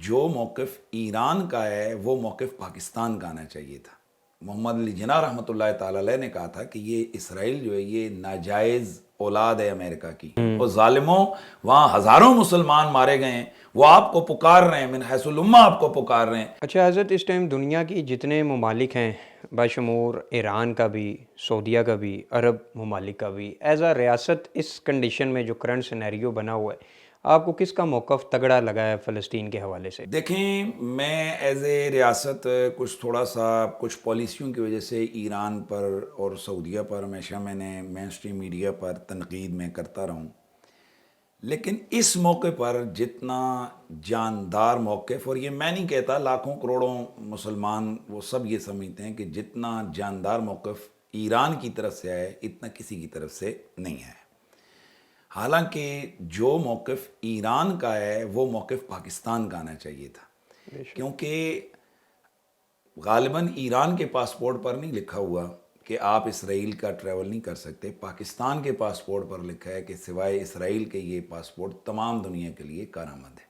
جو موقف ایران کا ہے وہ موقف پاکستان کا آنا چاہیے تھا۔ محمد علی جناح رحمۃ اللہ تعالی علیہ نے کہا تھا کہ یہ اسرائیل جو ہے یہ ناجائز اولاد ہے امریکہ کی، اور ظالموں وہاں ہزاروں مسلمان مارے گئے ہیں، وہ آپ کو پکار رہے ہیں، من حیث الامہ آپ کو پکار رہے ہیں۔ اچھا حضرت، اس ٹائم دنیا کی جتنے ممالک ہیں بشمور ایران کا بھی، سعودیہ کا بھی، عرب ممالک کا بھی، ایز اے ریاست اس کنڈیشن میں جو کرنٹ سینیریو بنا ہوا ہے، آپ کو کس کا موقف تگڑا لگا ہے فلسطین کے حوالے سے؟ دیکھیں، میں ایز اے ریاست کچھ پالیسیوں کی وجہ سے ایران پر اور سعودیہ پر ہمیشہ میں نے مین اسٹریم میڈیا پر تنقید میں کرتا رہوں، لیکن اس موقع پر جتنا جاندار موقف، اور یہ میں نہیں کہتا، لاکھوں کروڑوں مسلمان وہ سب یہ سمجھتے ہیں کہ جتنا جاندار موقف ایران کی طرف سے ہے اتنا کسی کی طرف سے نہیں ہے۔ حالانکہ جو موقف ایران کا ہے وہ موقف پاکستان کا آنا چاہیے تھا، کیونکہ غالباً ایران کے پاسپورٹ پر نہیں لکھا ہوا کہ آپ اسرائیل کا ٹریول نہیں کر سکتے، پاکستان کے پاسپورٹ پر لکھا ہے کہ سوائے اسرائیل کے یہ پاسپورٹ تمام دنیا کے لیے کارآمد ہے۔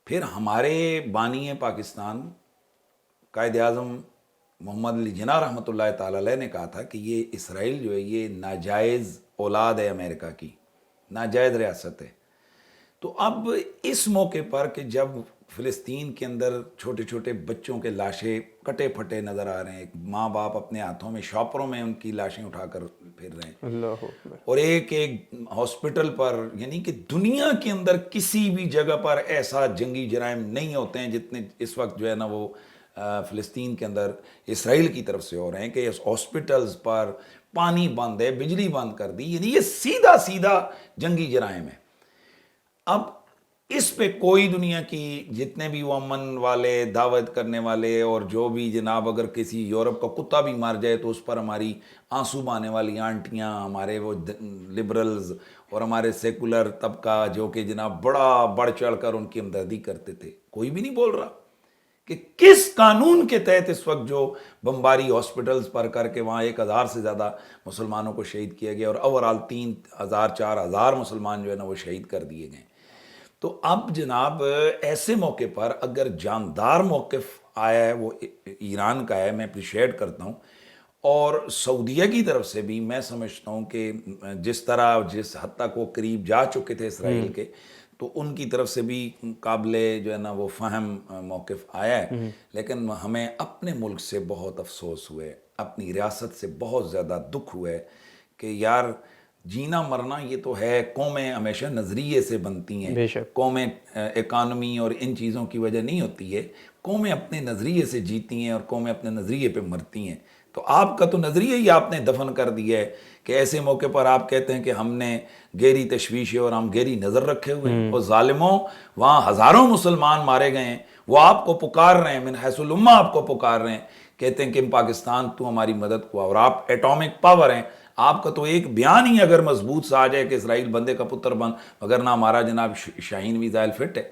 پھر ہمارے بانی پاکستان قائد اعظم محمد علی جناح رحمۃ اللہ تعالی علیہ نے کہا تھا کہ یہ اسرائیل جو ہے یہ ناجائز اولاد ہے امریکہ کی، ناجائز ریاست ہے۔ تو اب اس موقع پر کہ جب فلسطین کے اندر چھوٹے چھوٹے بچوں کے لاشیں کٹے پھٹے نظر آ رہے ہیں، ماں باپ اپنے ہاتھوں میں شاپروں میں ان کی لاشیں اٹھا کر پھر رہے ہیں، اللہ اکبر، اور ایک ہاسپٹل پر، یعنی کہ دنیا کے اندر کسی بھی جگہ پر ایسا جنگی جرائم نہیں ہوتے ہیں جتنے اس وقت جو ہے نا وہ فلسطین کے اندر اسرائیل کی طرف سے ہو رہے ہیں، کہ اس ہاسپٹلز پر پانی بند ہے، بجلی بند کر دی، یعنی یہ سیدھا سیدھا جنگی جرائم ہے۔ اب اس پہ کوئی دنیا کی جتنے بھی وہ امن والے، دعوت کرنے والے، اور جو بھی جناب اگر کسی یورپ کا کتا بھی مار جائے تو اس پر ہماری آنسو بہانے والی آنٹیاں، ہمارے وہ لبرلز اور ہمارے سیکولر طبقہ جو کہ جناب بڑا بڑھ چڑھ کر ان کی ہمدردی کرتے تھے، کوئی بھی نہیں بول رہا کہ کس قانون کے تحت اس وقت جو بمباری ہاسپٹلز پر کر کے وہاں 1000 سے زیادہ مسلمانوں کو شہید کیا گیا، اور اوورال 3000 4000 مسلمان جو ہے نا وہ شہید کر دیے گئے۔ تو اب جناب ایسے موقع پر اگر جاندار موقف آیا ہے وہ ایران کا ہے، میں اپریشیٹ کرتا ہوں، اور سعودیہ کی طرف سے بھی میں سمجھتا ہوں کہ جس حد تک وہ قریب جا چکے تھے اسرائیل کے، تو ان کی طرف سے بھی قابل جو ہے نا وہ فہم موقف آیا ہے۔ لیکن ہمیں اپنے ملک سے بہت افسوس ہوئے، اپنی ریاست سے بہت زیادہ دکھ ہوئے کہ یار جینا مرنا یہ تو ہے، قومیں ہمیشہ نظریے سے بنتی ہیں، بے شک، قومیں اکانومی اور ان چیزوں کی وجہ نہیں ہوتی ہے، قومیں اپنے نظریے سے جیتی ہیں اور قومیں اپنے نظریے پہ مرتی ہیں۔ تو آپ کا تو نظریہ ہی آپ نے دفن کر دیا ہے کہ ایسے موقع پر آپ کہتے ہیں کہ ہم نے گہری تشویش ہے اور ہم گہری نظر رکھے ہوئے ہیں، اور ظالموں وہاں ہزاروں مسلمان مارے گئے ہیں، وہ آپ کو پکار رہے ہیں، من حیث الامہ آپ کو پکار رہے ہیں، کہتے ہیں کہ پاکستان تو ہماری مدد کو، اور آپ ایٹامک پاور ہیں، آپ کا تو ایک بیان ہی اگر مضبوط سا آ جائے کہ اسرائیل بندے کا پتر بن، مگر نہ ہمارا جناب شاہین میزائل فٹ ہے،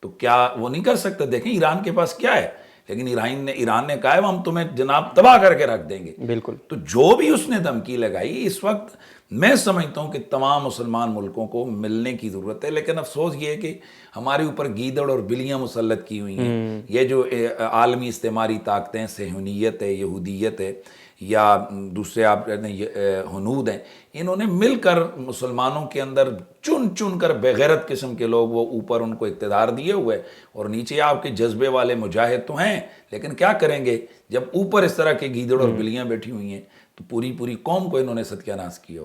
تو کیا وہ نہیں کر سکتے؟ دیکھیں ایران کے پاس کیا ہے، لیکن ایران نے کہا ہے ہم تمہیں جناب تباہ کر کے رکھ دیں گے۔ بالکل، تو جو بھی اس نے دھمکی لگائی، اس وقت میں سمجھتا ہوں کہ تمام مسلمان ملکوں کو ملنے کی ضرورت ہے، لیکن افسوس یہ ہے کہ ہمارے اوپر گیدڑ اور بلیاں مسلط کی ہوئی ہیں۔ یہ جو عالمی استعماری طاقتیں، صہیونیت ہے، یہودیت ہے، یا دوسرے آپ ہنود ہیں، انہوں نے مل کر مسلمانوں کے اندر چن چن کر بغیرت قسم کے لوگ وہ اوپر ان کو اقتدار دیے ہوئے، اور نیچے آپ کے جذبے والے مجاہد تو ہیں، لیکن کیا کریں گے جب اوپر اس طرح کے گیدڑ اور بلیاں بیٹھی ہوئی ہیں، تو پوری قوم کو انہوں نے ستیہ ناش کیا ہوا۔